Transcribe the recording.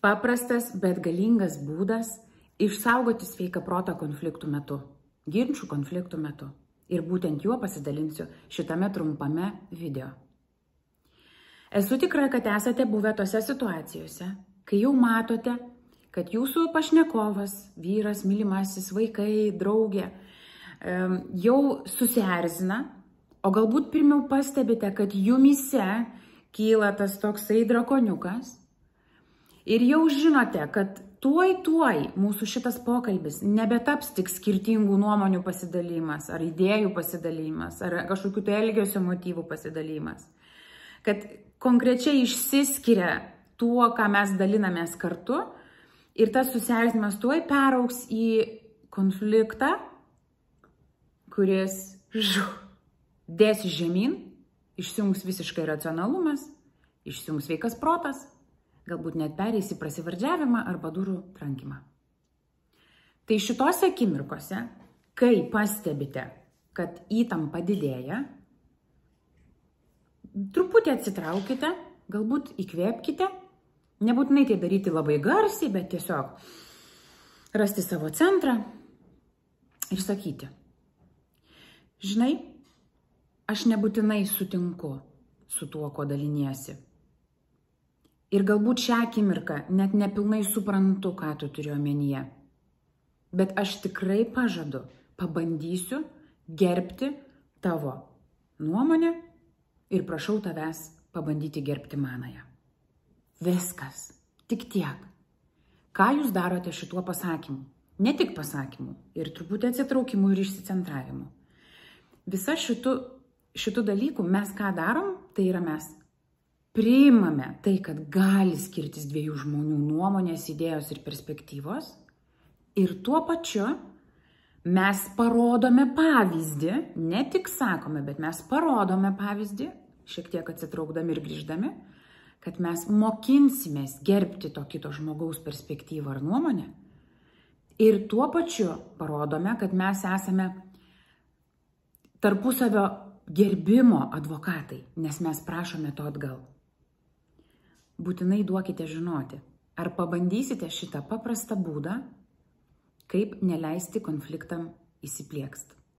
Paprastas, bet galingas būdas išsaugoti sveiką protą konfliktų metu, ginčių konfliktų metu. Ir būtent juo pasidalinsiu šitame trumpame video. Esu tikra, kad esate buvę tose situacijose, kai jau matote, kad jūsų pašnekovas, vyras, mylimasis, vaikai, draugė, jau susierzina, o galbūt pirmiau pastebite, kad jumyse kyla tas toksai drakoniukas ir jau žinote, kad tuoj mūsų šitas pokalbis nebetaps tik skirtingų nuomonių pasidalymas, ar idėjų pasidalymas, ar kažkokių tai elgesio motyvų pasidalymas. Kad konkrečiai išsiskiria tuo, ką mes dalinamės kartu ir tas susierzinimas tuoj peraugs į konfliktą, kuris dėsi žemyn, išsijungs visiškai racionalumas, išsijungs sveikas protas, galbūt net pereis į prasivardžiavimą arba durų trankimą. Tai šitose akimirkose, kai pastebite, kad įtampa didėja, truputį atsitraukite, galbūt įkvėpkite, nebūtinai tai daryti labai garsiai, bet tiesiog rasti savo centrą ir sakyti: žinai, aš nebūtinai sutinku su tuo, ko daliniesi. Ir galbūt šią akimirką net nepilnai suprantu, ką tu turi omenyje. Bet aš tikrai pažadu, pabandysiu gerbti tavo nuomonę ir prašau tavęs pabandyti gerbti manąją. Viskas. Tik tiek. Ką jūs darote šituo pasakymu? Ne tik pasakymu, ir truputį atsitraukimu ir išsicentravimu. Visa šitų dalykų mes ką darom, tai yra mes priimame tai, kad gali skirtis dviejų žmonių nuomonės, idėjos ir perspektyvos. Ir tuo pačiu mes parodome pavyzdį, ne tik sakome, bet mes parodome pavyzdį, šiek tiek atsitraukdami ir grįždami, kad mes mokinsimės gerbti to kito žmogaus perspektyvą ar nuomonę. Ir tuo pačiu parodome, kad mes esame tarpusavio gerbimo advokatai, nes mes prašome to atgal. Būtinai duokite žinoti, ar pabandysite šitą paprastą būdą, kaip neleisti konfliktam įsipliekst.